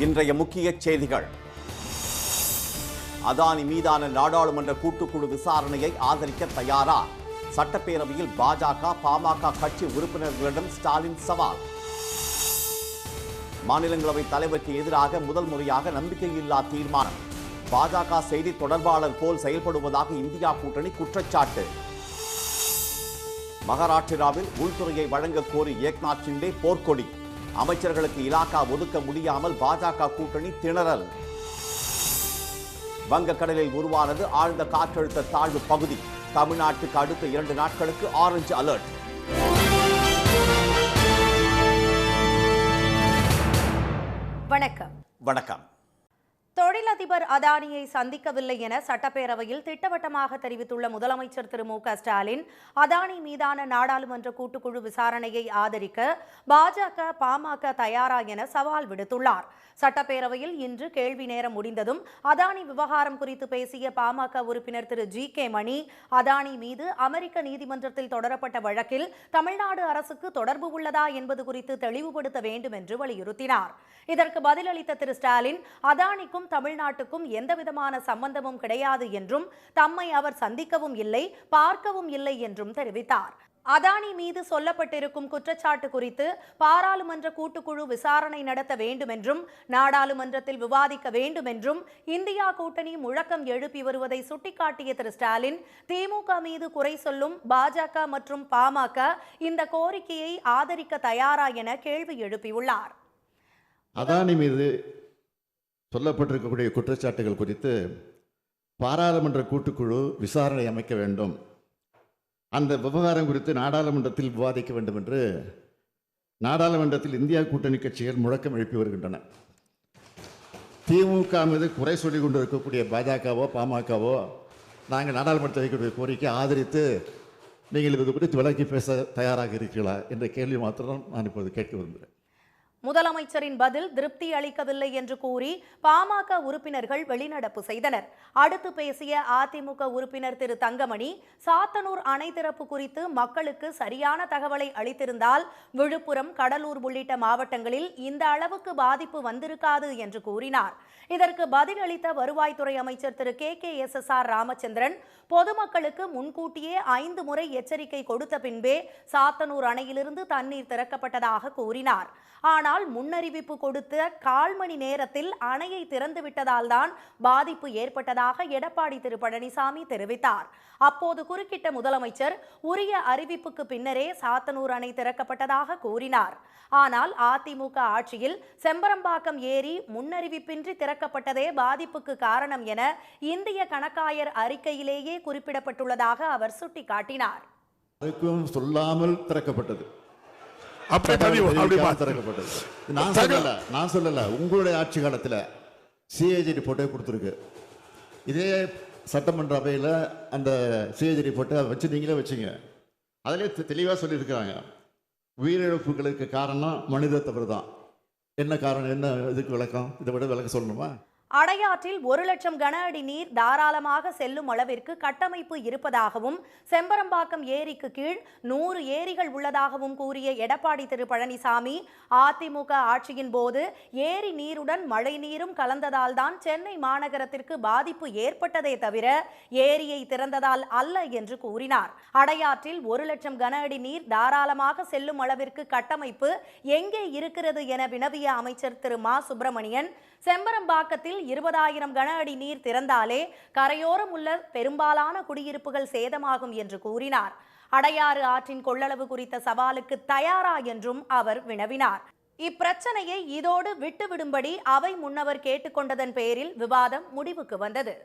இன்றைய முக்கிய செய்திகள். அதானி மீதான நாடாளுமன்ற கூட்டுக்குழு விசாரணையை ஆதரிக்க தயாரா? சட்டப்பேரவையில் பாஜக, பாமக கட்சி உறுப்பினர்களிடம் ஸ்டாலின் சவால். மாநிலங்களவை தலைவருக்கு எதிராக முதல் முறையாக நம்பிக்கையில்லா தீர்மானம். பாஜக செய்தி தொடர்பாளர் போல் செயல்படுவதாக இந்தியா கூட்டணி குற்றச்சாட்டு. மகாராஷ்டிராவில் உள்துறையை வழங்க கோரி ஏக்நாத் ஷிண்டே போர்க்கொடி. அமைச்சர்களுக்கு இலாக்கா ஒதுக்க முடியாமல் பாஜக கூட்டணி திணறல். வங்கக்கடலில் உருவானது ஆழ்ந்த காற்றழுத்த தாழ்வு பகுதி. தமிழ்நாட்டுக்கு அடுத்த 2 நாட்களுக்கு ஆரஞ்சு அலர்ட். வணக்கம். வணக்கம். தொழிலதிபர் அதானியை சந்திக்கவில்லை என சட்டப்பேரவையில் திட்டவட்டமாக தெரிவித்துள்ள முதலமைச்சர் திரு மு.க. ஸ்டாலின், அதானி மீதான நாடாளுமன்ற கூட்டுக்குழு விசாரணையை ஆதரிக்க பாஜக, பாமக தயாரா என சவால் விடுத்துள்ளார். சட்டப்பேரவையில் இன்று கேள்வி நேரம் முடிந்ததும் அதானி விவகாரம் குறித்து பேசிய பாமக உறுப்பினர் திரு ஜி.கே. மணி, அதானி மீது அமெரிக்க நீதிமன்றத்தில் தொடரப்பட்ட வழக்கில் தமிழ்நாடு அரசுக்கு தொடர்பு உள்ளதா என்பது குறித்து தெளிவுபடுத்த வேண்டும் என்று வலியுறுத்தினார். இதற்கு பதிலளித்த திரு ஸ்டாலின், அதானிக்கும் தமிழ்நாட்டுக்கும் எந்தவிதமான சம்பந்தமும் கிடையாது என்றும் தம்மை அவர் சந்திக்கவும் இல்லை, பார்க்கவும் இல்லை என்றும் தெரிவித்தார். அதானி மீது சொல்லப்பட்டிருக்கும் குற்றச்சாட்டு குறித்து பாராளுமன்ற கூட்டுக்குழு விசாரணை நடத்த வேண்டும் என்றும் நாடாளுமன்றத்தில் விவாதிக்க வேண்டும் என்றும் இந்தியா கூட்டணி முழக்கம் எழுப்பி வருவதை சுட்டிக்காட்டிய திரு ஸ்டாலின், திமுக மீது குறை சொல்லும் பாஜக மற்றும் பாமக இந்த கோரிக்கையை ஆதரிக்க தயாரா என கேள்வி எழுப்பியுள்ளார். அதானி மீது சொல்லப்பட்டிருக்கக்கூடிய குற்றச்சாட்டுகள் குறித்து பாராளுமன்ற கூட்டுக்குழு விசாரணை அமைக்க வேண்டும், அந்த விவகாரம் குறித்து நாடாளுமன்றத்தில் விவாதிக்க வேண்டும் என்று நாடாளுமன்றத்தில் இந்தியா கூட்டணி கட்சிகள் முழக்கம் எழுப்பி வருகின்றன. திமுக மீது குறை சொல்லிக் கொண்டு இருக்கக்கூடிய பாஜகவோ பாமகவோ நாங்கள் நாடாளுமன்றத்தில் வைக்கக்கூடிய கோரிக்கை ஆதரித்து நீங்கள் இது குறித்து விளக்கி பேச தயாராக இருக்கிறீர்களா என்ற கேள்வி மாத்திரம் நான் இப்போது கேட்க விரும்புகிறேன். முதலமைச்சரின் பதில் திருப்தி அளிக்கவில்லை என்று கூறி பாமக உறுப்பினர்கள் வெளிநடப்பு செய்தனர். அடுத்து பேசிய அதிமுக உறுப்பினர் திரு தங்கமணி, சாத்தனூர் அணை திறப்பு குறித்து மக்களுக்கு சரியான தகவலை அளித்திருந்தால் விழுப்புரம், கடலூர் உள்ளிட்ட மாவட்டங்களில் இந்த அளவுக்கு பாதிப்பு வந்திருக்காது என்று கூறினார். இதற்கு பதிலளித்த வருவாய்த்துறை அமைச்சர் திரு கே.எஸ்.எஸ்.ஆர். ராமச்சந்திரன், பொதுமக்களுக்கு முன்கூட்டியே 5 முறை எச்சரிக்கை கொடுத்த பின்பே சாத்தனூர் அணையிலிருந்து தண்ணீர் திறக்கப்பட்டதாக கூறினார். ஆனால் முன்னறிவிப்பு கொடுத்த 1/4 மணி நேரத்தில் அணையை திறந்துவிட்டதால் தான் பாதிப்பு ஏற்பட்டதாக எடப்பாடி திரு பழனிசாமி தெரிவித்தார். அப்போது குறுக்கிட்ட முதலமைச்சர், உரிய அறிவிப்புக்கு பின்னரே சாத்தனூர் அணை திறக்கப்பட்டதாக கூறினார். ஆனால் அதிமுக ஆட்சியில் செம்பரம்பாக்கம் ஏரி முன்னறிவிப்பின்றி திறக்கப்பட்டதே பாதிப்புக்கு காரணம் என இந்திய கணக்காயர் அறிக்கையிலேயே குறிப்பிடப்பட்டுள்ளதாக அவர் சுட்டிக்காட்டினார். சொல்லாமல் திறக்கப்பட்டது, நான் சொல்லல. உங்களுடைய ஆட்சி காலத்தில் சிஏஜி ரிப்போர்ட்டை கொடுத்துருக்கு. இதே சட்டமன்ற அவையில் அந்த சிஏஜி ரிப்போர்ட்டை வச்சு நீங்களே வச்சுங்க. அதிலே தெளிவாக சொல்லியிருக்கிறாங்க, உயிரிழப்புகளுக்கு காரணம் மனித தவறு தான். என்ன காரணம், என்ன இதுக்கு விளக்கம், இதை விட விளக்கம் சொல்லணுமா? அடையாற்றில் 1 லட்சம் கன அடி நீர் தாராளமாக செல்லும் அளவிற்கு கட்டமைப்பு இருப்பதாகவும் செம்பரம்பாக்கம் ஏரிக்கு கீழ் 100 ஏரிகள் உள்ளதாகவும் கூறிய எடப்பாடி திரு பழனிசாமி, அதிமுக ஆட்சியின் போது ஏரி நீருடன் மழை நீரும் கலந்ததால் தான் சென்னை மாநகரத்திற்கு பாதிப்பு ஏற்பட்டதே தவிர ஏரியை திறந்ததால் அல்ல என்று கூறினார். அடையாற்றில் 1 லட்சம் கன அடி நீர் தாராளமாக செல்லும் அளவிற்கு கட்டமைப்பு எங்கே இருக்கிறது என வினவிய அமைச்சர் திரு மா சுப்பிரமணியன், செம்பரம்பாக்கத்தில் 20,000 கன அடி நீர் திறந்தாலே கரையோரம் உள்ள பெரும்பாலான குடியிருப்புகள் சேதமாகும் என்று கூறினார். அடையாறு ஆற்றின் கொள்ளளவு குறித்த சவாலுக்கு தயாரா என்றும் அவர் வினவினார். இப்பிரச்சனையை இதோடு விட்டுவிடும்படி அவை முன்னவர் கேட்டுக்கொண்டதன் பேரில் விவாதம் முடிவுக்கு வந்தது.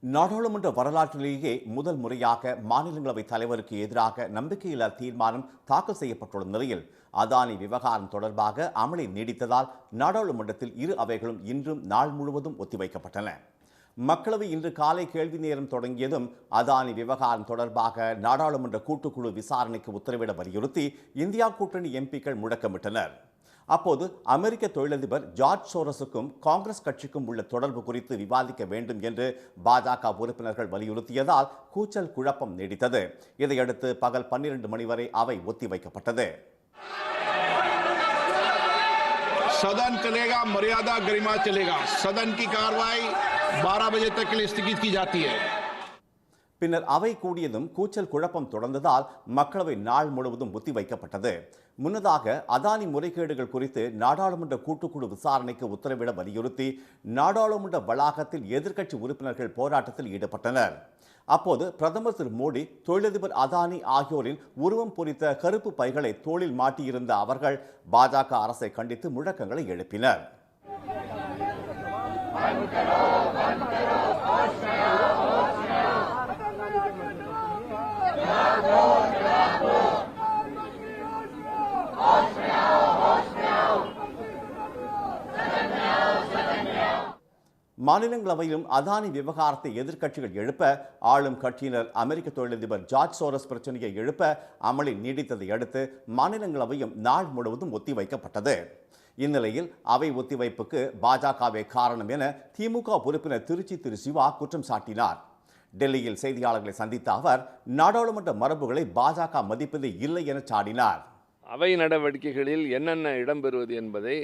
நாடாளுமன்ற வரலாற்றிலேயே முதல் முறையாக மாநிலங்களவை தலைவருக்கு எதிராக நம்பிக்கையில்லா தீர்மானம் தாக்கல் செய்யப்பட்டுள்ள நிலையில் அதானி விவகாரம் தொடர்பாக அமளி நீடித்ததால் நாடாளுமன்றத்தில் 2 அவைகளும் இன்றும் நாள் முழுவதும் ஒத்திவைக்கப்பட்டன. மக்களவை இன்று காலை கேள்வி நேரம் தொடங்கியதும் அதானி விவகாரம் தொடர்பாக நாடாளுமன்ற கூட்டுக்குழு விசாரணைக்கு உத்தரவிட வலியுறுத்தி இந்தியா கூட்டணி எம்பிக்கள் முழக்கமிட்டனர். அப்போது அமெரிக்க தொழிலதிபர் ஜார்ஜ் சோரஸுக்கும் காங்கிரஸ் கட்சிக்கும் உள்ள தொடர்பு குறித்து விவாதிக்க வேண்டும் என்று பாஜக உறுப்பினர்கள் வலியுறுத்தியதால் கூச்சல் குழப்பம் நீடித்தது. இதையடுத்து பகல் 12 மணி வரை அவை ஒத்திவைக்கப்பட்டது. सदन चलेगा, मर्यादा गरिमा चलेगा। सदन की कार्रवाई 12 बजे तक के लिए स्थगित की जाती है। பின்னர் அவை கூடியதும் கூச்சல் குழப்பம் தொடர்ந்ததால் மக்களவை நாள் முழுவதும் ஒத்திவைக்கப்பட்டது. முன்னதாக அதானி முறைகேடுகள் குறித்து நாடாளுமன்ற கூட்டுக்குழு விசாரணைக்கு உத்தரவிட வலியுறுத்தி நாடாளுமன்ற வளாகத்தில் எதிர்க்கட்சி உறுப்பினர்கள் போராட்டத்தில் ஈடுபட்டனர். அப்போது பிரதமர் திரு மோடி, தொழிலதிபர் அதானி ஆகியோரின் உருவம் பொறித்த கருப்பு பைகளை தோளில் மாட்டியிருந்த அவர்கள் பாஜக அரசை கண்டித்து முழக்கங்களை எழுப்பினர். மாநிலங்களவையிலும் அதானி விவகாரத்தை எதிர்க்கட்சிகள் எழுப்ப, ஆளும் கட்சியினர் அமெரிக்க தொழிலதிபர் ஜார்ஜ் சோரஸ் பிரச்சனையை எழுப்ப அமளி நீடித்ததை அடுத்து மாநிலங்களவையும் நாள் முழுவதும் ஒத்திவைக்கப்பட்டது. இந்நிலையில் அவை ஒத்திவைப்புக்கு பாஜகவே காரணம் என திமுக உறுப்பினர் திருச்சி திரு சிவா குற்றம் சாட்டினார். டெல்லியில் செய்தியாளர்களை சந்தித்த அவர் நாடாளுமன்ற மரபுகளை பாஜக மதிப்பதே இல்லை என சாடினார். அவை நடவடிக்கைகளில் என்னென்ன இடம்பெறுவது என்பதை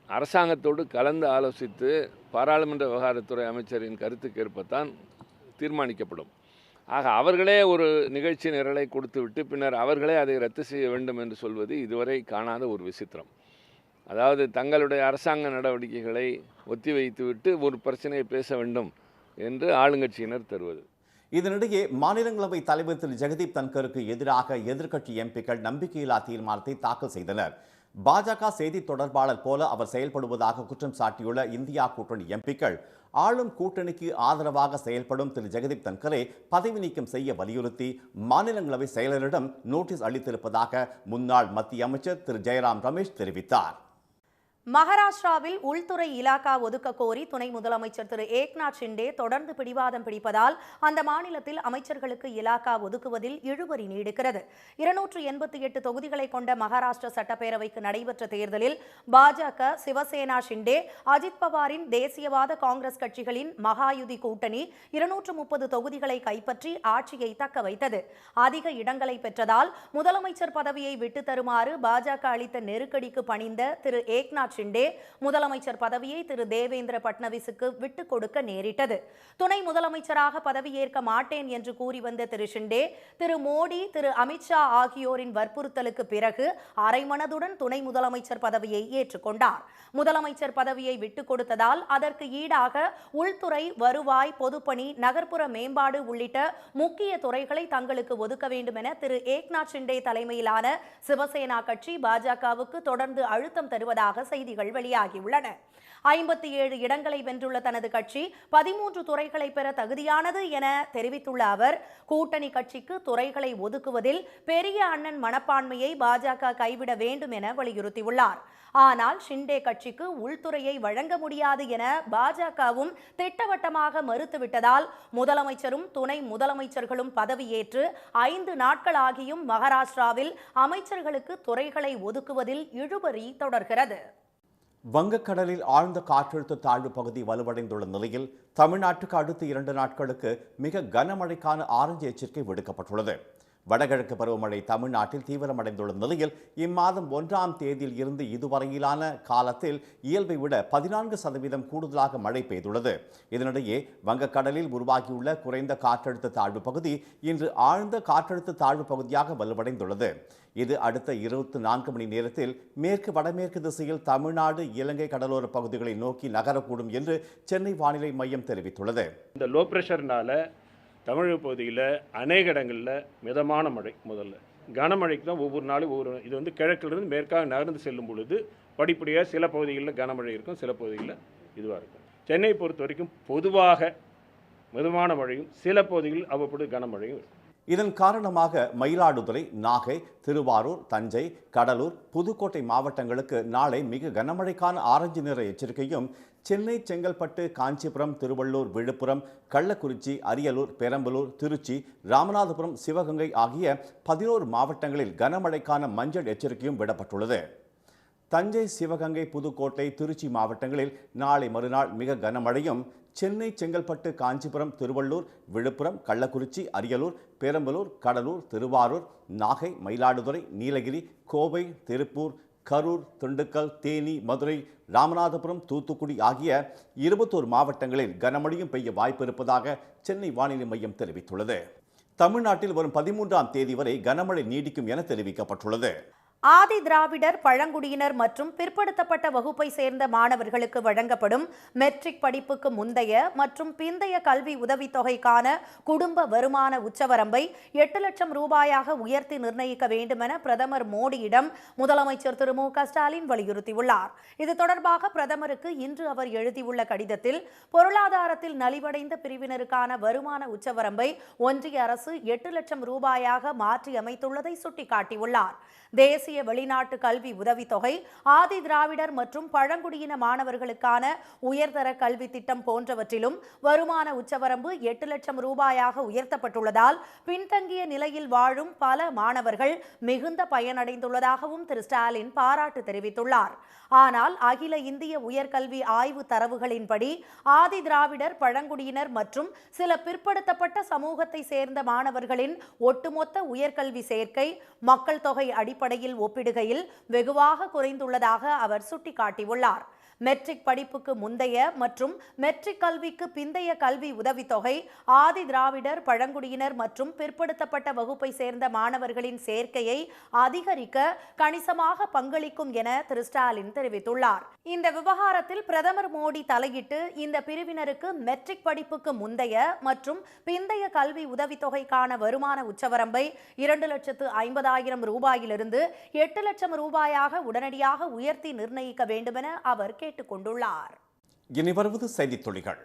அரசாங்கத்தோடு கலந்து ஆலோசித்து பாராளுமன்ற விவகாரத்துறை அமைச்சரின் கருத்துக்கேற்பத்தான் தீர்மானிக்கப்படும். ஆக அவர்களே ஒரு நிகழ்ச்சி நிரலை கொடுத்துவிட்டு பின்னர் அவர்களே அதை ரத்து செய்ய வேண்டும் என்று சொல்வது இதுவரை காணாத ஒரு விசித்திரம். அதாவது தங்களுடைய அரசாங்க நடவடிக்கைகளை ஒத்திவைத்துவிட்டு ஒரு பிரச்சனையை பேச வேண்டும் என்று ஆளுங்கட்சியினர் தருவது. இதனிடையே மாநிலங்களவை தலைவர் திரு ஜெகதீப் தன்கருக்கு எதிராக எதிர்க்கட்சி எம்பிக்கள் நம்பிக்கையில்லா தீர்மானத்தை தாக்கல் செய்தனர். பாஜக செய்தி தொடர்பாளர் போல அவர் செயல்படுவதாக குற்றம் சாட்டியுள்ள இந்தியா கூட்டணி எம்பிக்கள் ஆளும் கூட்டணிக்கு ஆதரவாக செயல்படும் திரு ஜெகதீப் தன்கரை பதவி நீக்கம் செய்ய வலியுறுத்தி மாநிலங்களவை செயலரிடம் நோட்டீஸ் அளித்திருப்பதாக முன்னாள் மத்திய அமைச்சர் திரு ஜெயராம் ரமேஷ் தெரிவித்தார். மகாராஷ்டிராவில் உள்துறை இலாகா ஒதுக்க கோரி துணை முதலமைச்சர் திரு ஏக்நாத் ஷிண்டே தொடர்ந்து பிடிவாதம் பிடிப்பதால் அந்த மாநிலத்தில் அமைச்சர்களுக்கு இலாகா ஒதுக்குவதில் இழுபறி நீடிக்கிறது. 288 தொகுதிகளை கொண்ட மகாராஷ்டிரா சட்டப்பேரவைக்கு நடைபெற்ற தேர்தலில் பாஜக, சிவசேனா, ஷிண்டே, அஜித் பவாரின் தேசியவாத காங்கிரஸ் கட்சிகளின் மகாயுதி கூட்டணி 230 தொகுதிகளை கைப்பற்றி ஆட்சியை தக்க வைத்தது. அதிக இடங்களை பெற்றதால் முதலமைச்சர் பதவியை விட்டு தருமாறு பாஜக அளித்த நெருக்கடிக்கு பணிந்த திரு ஏக்நாத் ஷிண்டே முதலமைச்சர் பதவியை திரு தேவேந்திர பட்னவிஸுக்கு விட்டுக் கொடுக்க நேரிட்டது. துணை முதலமைச்சராக பதவியேற்க மாட்டேன் என்று கூறி வந்த திரு ஷிண்டே, திரு மோடி, திரு அமித்ஷா ஆகியோரின் வற்புறுத்தலுக்கு பிறகு அரைமனதுடன் துணை முதலமைச்சர் பதவியை ஏற்றுக்கொண்டார். முதலமைச்சர் பதவியை விட்டுக் கொடுத்ததால் அதற்கு ஈடாக உள்துறை, வருவாய், பொதுப்பணி, நகர்ப்புற மேம்பாடு உள்ளிட்ட முக்கிய துறைகளை தங்களுக்கு ஒதுக்க வேண்டும் என திரு ஏக்நாத் ஷிண்டே தலைமையிலான சிவசேனா கட்சி பாஜகவுக்கு தொடர்ந்து அழுத்தம் தருவதாக செய்திகள் வெளியாகியுள்ளன. 57 இடங்களை வென்றுள்ள தனது கட்சி 13 துறைகளை பெற தகுதியானது என தெரிவித்துள்ள அவர், கூட்டணி கட்சிக்கு துறைகளை ஒதுக்குவதில் பெரிய அண்ணன் மனப்பான்மையை பாஜக கைவிட வேண்டும் என வலியுறுத்தியுள்ளார். ஆனால் ஷிண்டே கட்சிக்கு உள்துறையை வழங்க முடியாது என பாஜகவும் திட்டவட்டமாக மறுத்துவிட்டதால் முதலமைச்சரும் துணை முதலமைச்சர்களும் பதவியேற்று 5 நாட்கள் ஆகியும் மகாராஷ்டிராவில் அமைச்சர்களுக்கு துறைகளை ஒதுக்குவதில் இழுபறி தொடர்கிறது. வங்கக்கடலில் ஆழ்ந்த காற்றழுத்த தாழ்வு பகுதி வலுவடைந்துள்ள நிலையில் தமிழ்நாட்டுக்கு அடுத்த 2 நாட்களுக்கு மிக கனமழைக்கான ஆரஞ்சு எச்சரிக்கை விடுக்கப்பட்டுள்ளது. வடகிழக்கு பருவமழை தமிழ்நாட்டில் தீவிரமடைந்துள்ள நிலையில் இம்மாதம் 1ஆம் தேதியில் இருந்து இதுவரையிலான காலத்தில் இயல்பை விட 14% கூடுதலாக மழை பெய்துள்ளது. இதனிடையே வங்கக்கடலில் உருவாகியுள்ள குறைந்த காற்றழுத்த தாழ்வு பகுதி இன்று ஆழ்ந்த காற்றழுத்த தாழ்வு பகுதியாக வலுவடைந்துள்ளது. இது அடுத்த 24 மணி நேரத்தில் மேற்கு வடமேற்கு திசையில் தமிழ்நாடு, இலங்கை கடலோர பகுதிகளை நோக்கி நகரக்கூடும் என்று சென்னை வானிலை மையம் தெரிவித்துள்ளது. இந்த லோ பிரஷர்னால தமிழக பகுதியில் அநேக இடங்களில் மிதமான மழை, முதல்ல கனமழைக்கு தான் ஒவ்வொரு நாளும் இது வந்து கிழக்கிலிருந்து மேற்காக நகர்ந்து செல்லும் பொழுது படிப்படியாக சில பகுதிகளில் கனமழை இருக்கும், சில பகுதிகளில் இதுவாக இருக்கும். சென்னை பொறுத்த வரைக்கும் பொதுவாக மிதமான மழையும் சில பகுதிகளில் அவ்வப்போது கனமழையும் இருக்கும். இதன் காரணமாக மயிலாடுதுறை, நாகை, திருவாரூர், தஞ்சை, கடலூர், புதுக்கோட்டை மாவட்டங்களுக்கு நாளை மிக கனமழைக்கான ஆரஞ்சு நிற எச்சரிக்கையும், சென்னை, செங்கல்பட்டு, காஞ்சிபுரம், திருவள்ளூர், விழுப்புரம், கள்ளக்குறிச்சி, அரியலூர், பெரம்பலூர், திருச்சி, ராமநாதபுரம், சிவகங்கை ஆகிய 11 மாவட்டங்களில் கனமழைக்கான மஞ்சள் எச்சரிக்கையும் விடப்பட்டுள்ளது. தஞ்சை, சிவகங்கை, புதுக்கோட்டை, திருச்சி மாவட்டங்களில் நாளை மறுநாள் மிக கனமழையும், சென்னை, செங்கல்பட்டு, காஞ்சிபுரம், திருவள்ளூர், விழுப்புரம், கள்ளக்குறிச்சி, அரியலூர், பெரம்பலூர், கடலூர், திருவாரூர், நாகை, மயிலாடுதுறை, நீலகிரி, கோவை, திருப்பூர், கரூர், திண்டுக்கல், தேனி, மதுரை, ராமநாதபுரம், தூத்துக்குடி ஆகிய 21 மாவட்டங்களில் கனமழையும் பெய்ய வாய்ப்பு இருப்பதாக சென்னை வானிலை மையம் தெரிவித்துள்ளது. தமிழ்நாட்டில் வரும் 13ஆம் தேதி வரை கனமழை நீடிக்கும் என தெரிவிக்கப்பட்டுள்ளது. ஆதி திராவிடர், பழங்குடியினர் மற்றும் பிற்படுத்தப்பட்ட வகுப்பை சேர்ந்த மாணவர்களுக்கு வழங்கப்படும் மெட்ரிக் படிப்புக்கு முந்தைய மற்றும் பிந்தைய கல்வி உதவித்தொகைக்கான குடும்ப வருமான உச்சவரம்பை 8 லட்சம் ரூபாயாக உயர்த்தி நிர்ணயிக்க வேண்டுமென பிரதமர் மோடியிடம் முதலமைச்சர் திரு மு.க. ஸ்டாலின் வலியுறுத்தியுள்ளார். இது தொடர்பாக பிரதமருக்கு இன்று அவர் எழுதியுள்ள கடிதத்தில், பொருளாதாரத்தில் நலிவடைந்த பிரிவினருக்கான வருமான உச்சவரம்பை ஒன்றிய அரசு 8 லட்சம் ரூபாயாக மாற்றி அமைத்துள்ளதை சுட்டிக்காட்டியுள்ளார். தேசிய வெளிநாட்டு கல்வி உதவித்தொகை, ஆதி திராவிடர் மற்றும் பழங்குடியின மாணவர்களுக்கான உயர்தர கல்வி திட்டம் போன்றவற்றிலும் வருமான உச்சவரம்பு 8 லட்சம் ரூபாயாக உயர்த்தப்பட்டுள்ளதால் பின்தங்கிய நிலையில் வாழும் பல மாணவர்கள் மிகுந்த பயனடைந்துள்ளதாகவும் திரு ஸ்டாலின் பாராட்டு தெரிவித்துள்ளார். ஆனால் அகில இந்திய உயர்கல்வி ஆய்வு தரவுகளின்படி ஆதி திராவிடர், பழங்குடியினர் மற்றும் சில பிற்படுத்தப்பட்ட சமூகத்தை சேர்ந்த மாணவர்களின் ஒட்டுமொத்த உயர்கல்வி சேர்க்கை மக்கள் தொகை அடிப்படையில் ஒப்பிடுகையில் வெகுவாக குறைந்துள்ளதாக அவர் சுட்டிக்காட்டியுள்ளார். மெட்ரிக் படிப்புக்கு முந்தைய மற்றும் மெட்ரிக் கல்விக்கு பிந்தைய கல்வி உதவித்தொகை ஆதி திராவிடர், பழங்குடியினர் மற்றும் பிற்படுத்தப்பட்ட வகுப்பை சேர்ந்த மாணவர்களின் சேர்க்கையை அதிகரிக்க கணிசமாக பங்களிக்கும் என திரு ஸ்டாலின் தெரிவித்துள்ளார். இந்த விவகாரத்தில் பிரதமர் மோடி தலையிட்டு இந்த பிரிவினருக்கு மெட்ரிக் படிப்புக்கு முந்தைய மற்றும் பிந்தைய கல்வி உதவித்தொகைக்கான வருமான உச்சவரம்பை 2,50,000 ரூபாயிலிருந்து 8 லட்சம் ரூபாயாக உடனடியாக உயர்த்தி நிர்ணயிக்க வேண்டுமென அவர் கேட்டுக்கொண்டுள்ளார். இனி வருவது செய்தித் துளிகள்.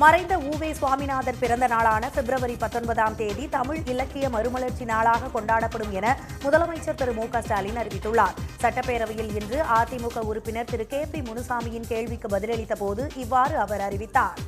மறைந்த உவே சுவாமிநாதன் பிறந்த நாளான பிப்ரவரி 19ஆம் தேதி தமிழ் இலக்கிய மறுமலர்ச்சி நாளாக கொண்டாடப்படும் என முதலமைச்சர் திரு மு.க. ஸ்டாலின் அறிவித்துள்ளார். சட்டப்பேரவையில் இன்று அதிமுக உறுப்பினர் திரு கே.பி. முனுசாமியின் கேள்விக்கு பதிலளித்த போது இவ்வாறு அவர் அறிவித்தார்.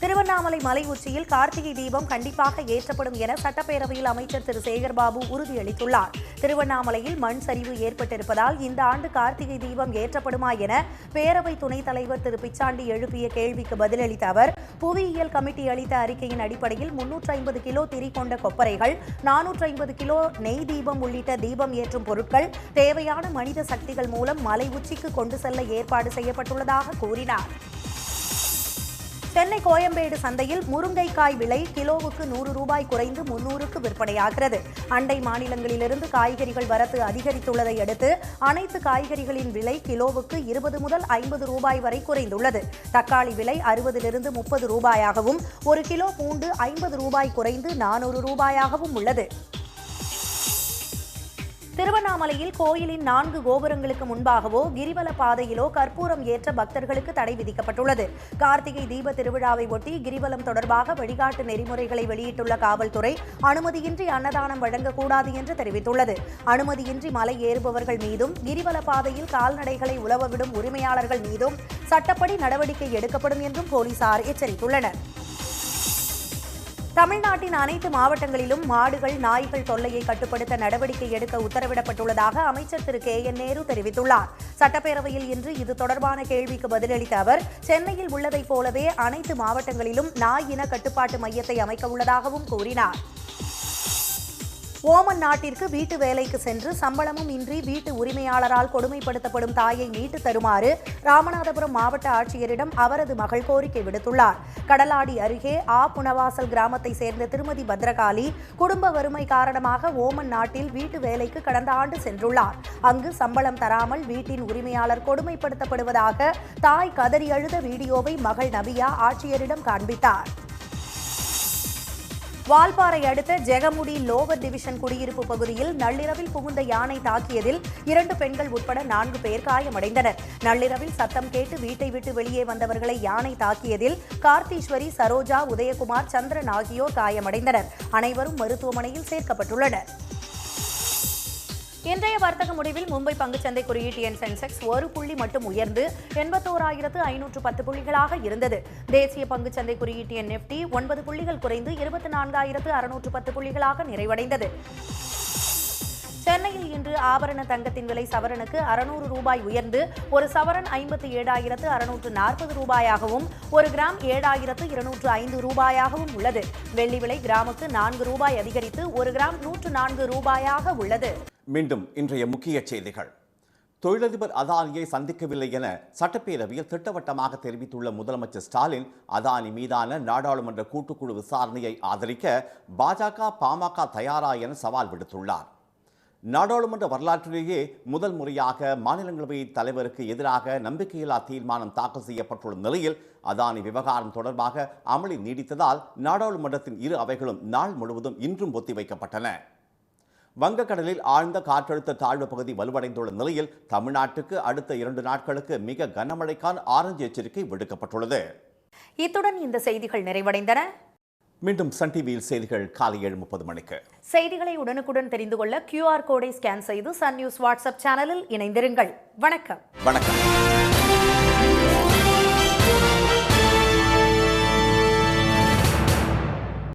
திருவண்ணாமலை மலை உச்சியில் கார்த்திகை தீபம் கண்டிப்பாக ஏற்றப்படும் என சட்டப்பேரவையில் அமைச்சர் திரு சேகர்பாபு உறுதியளித்துள்ளார். திருவண்ணாமலையில் மண் சரிவு ஏற்பட்டிருப்பதால் இந்த ஆண்டு கார்த்திகை தீபம் ஏற்றப்படுமா என பேரவை துணைத் தலைவர் திரு பிச்சாண்டி எழுப்பிய கேள்விக்கு பதிலளித்த அவர், புவியியல் கமிட்டி அளித்த அறிக்கையின் அடிப்படையில் 350 கிலோ திரி கொண்ட கொப்பரைகள், 450 கிலோ நெய் தீபம் உள்ளிட்ட தீபம் ஏற்றும் பொருட்கள் தேவையான மனித சக்திகள் மூலம் மலை உச்சிக்கு கொண்டு செல்ல ஏற்பாடு செய்யப்பட்டுள்ளதாக கூறினார். சென்னை கோயம்பேடு சந்தையில் முருங்கைக்காய் விலை கிலோவுக்கு 100 ரூபாய் குறைந்து 300க்கு விற்பனையாகிறது. அண்டை மாநிலங்களிலிருந்து காய்கறிகள் வரத்து அதிகரித்துள்ளதை அடுத்து அனைத்து காய்கறிகளின் விலை கிலோவுக்கு 20 முதல் 50 ரூபாய் வரை குறைந்துள்ளது. தக்காளி விலை 60லிருந்து 30 ரூபாயாகவும், 1 கிலோ பூண்டு 50 ரூபாய் குறைந்து 400 ரூபாயாகவும் உள்ளது. திருவண்ணாமலையில் கோயிலின் 4 கோபுரங்களுக்கு முன்பாகவோ கிரிவல பாதையிலோ கற்பூரம் ஏற்ற பக்தர்களுக்கு தடை விதிக்கப்பட்டுள்ளது. கார்த்திகை தீப திருவிழாவை ஒட்டி கிரிவலம் தொடர்பாக வழிகாட்டு நெறிமுறைகளை வெளியிட்டுள்ள காவல்துறை அனுமதியின்றி அன்னதானம் வழங்கக்கூடாது என்று தெரிவித்துள்ளது. அனுமதியின்றி மலை ஏறுபவர்கள் மீதும் கிரிவல பாதையில் கால்நடைகளை உலவவிடும் உரிமையாளர்கள் மீதும் சட்டப்படி நடவடிக்கை எடுக்கப்படும் என்றும் போலீசார் எச்சரித்துள்ளனர். தமிழ்நாட்டின் அனைத்து மாவட்டங்களிலும் மாடுகள், நாய்கள் தொல்லையை கட்டுப்படுத்த நடவடிக்கை எடுக்க உத்தரவிடப்பட்டுள்ளதாக அமைச்சர் திரு கே.என். நேரு தெரிவித்துள்ளார். சட்டப்பேரவையில் இன்று இது தொடர்பான கேள்விக்கு பதிலளித்த அவர், சென்னையில் உள்ளதைப் போலவே அனைத்து மாவட்டங்களிலும் நாய் இன கட்டுப்பாட்டு மையத்தை அமைக்க உள்ளதாகவும் கூறினார். ஓமன் நாட்டிற்கு வீட்டு வேலைக்கு சென்று சம்பளமும் இன்றி வீட்டு உரிமையாளரால் கொடுமைப்படுத்தப்படும் தாயை மீட்டு தருமாறு ராமநாதபுரம் மாவட்ட ஆட்சியரிடம் அவரது மகள் கோரிக்கை விடுத்துள்ளார். கடலாடி அருகே புனவாசல் கிராமத்தை சேர்ந்த திருமதி பத்ரகாளி குடும்ப வறுமை காரணமாக ஓமன் நாட்டில் வீட்டு வேலைக்கு கடந்த ஆண்டு சென்றுள்ளார். அங்கு சம்பளம் தராமல் வீட்டின் உரிமையாளர் கொடுமைப்படுத்தப்படுவதாக தாய் கதறி அழுத வீடியோவை மகள் நபியா ஆட்சியரிடம் காண்பித்தார். வால்பாறை அடுத்த ஜெகமுடி லோவர் டிவிஷன் குடியிருப்பு பகுதியில் நள்ளிரவில் புகுந்த யானை தாக்கியதில் 2 பெண்கள் உட்பட 4 பேர் காயமடைந்தனர். நள்ளிரவில் சத்தம் கேட்டு வீட்டை விட்டு வெளியே வந்தவர்களை யானை தாக்கியதில் கார்த்தீஸ்வரி, சரோஜா, உதயகுமார், சந்திரன் ஆகியோர் காயமடைந்தனர். அனைவரும் மருத்துவமனையில் சேர்க்கப்பட்டுள்ளனர். இன்றைய வர்த்தக முடிவில் மும்பை பங்குச்சந்தை குறியீட்டு எண் சென்செக்ஸ் 1 புள்ளி மட்டும் உயர்ந்து 81,510 புள்ளிகளாக இருந்தது. தேசிய பங்குச்சந்தை குறியீட்டு எண் நிப்டி 9 புள்ளிகள் குறைந்து 24,610 புள்ளிகளாக நிறைவடைந்தது. சென்னையில் இன்று ஆபரண தங்கத்தின் விலை சவரனுக்கு 600 ரூபாய் உயர்ந்து ஒரு சவரன் 57,640 ரூபாயாகவும், 1 கிராம் 7,205 ரூபாயாகவும் உள்ளது. வெள்ளி விலை கிராமுக்கு 4 ரூபாய் அதிகரித்து 1 கிராம் 104 ரூபாயாக உள்ளது. மீண்டும் இன்றைய முக்கிய செய்திகள். தொழிலதிபர் அதானியை சந்திக்கவில்லை என சட்டப்பேரவையில் திட்டவட்டமாக தெரிவித்துள்ள முதலமைச்சர் ஸ்டாலின், அதானி மீதான நாடாளுமன்ற கூட்டுக்குழு விசாரணையை ஆதரிக்க பாஜக, பாமக தயாரா என சவால் விடுத்துள்ளார். நாடாளுமன்ற வரலாற்றிலேயே முதல் முறையாக மாநிலங்களவை தலைவருக்கு எதிராக நம்பிக்கையில்லா தீர்மானம் தாக்கல் செய்யப்பட்டுள்ள நிலையில் அதானி விவகாரம் தொடர்பாக அமளி நீடித்ததால் நாடாளுமன்றத்தின் இரு அவைகளும் நாள் முழுவதும் இன்றும் ஒத்திவைக்கப்பட்டன. வங்கக்கடலில் ஆழ்ந்த காற்றழுத்த தாழ்வு பகுதி வலுவடைந்துள்ள நிலையில் தமிழ்நாட்டுக்கு அடுத்த 2 நாட்களுக்கு மிக கனமழைக்கான ஆரஞ்சு எச்சரிக்கை விடுக்கப்பட்டுள்ளது. இத்துடன் இந்த செய்திகள் நிறைவடைந்தன. மீண்டும் சன் டிவியில் செய்திகள் காலை 7:30 மணிக்கு. செய்திகளை உடனுக்குடன் தெரிந்து கொள்ள QR கோடை ஸ்கேன் செய்து சன் நியூஸ் வாட்ஸ்அப் சேனலில் இணைந்திருங்கள். வணக்கம்.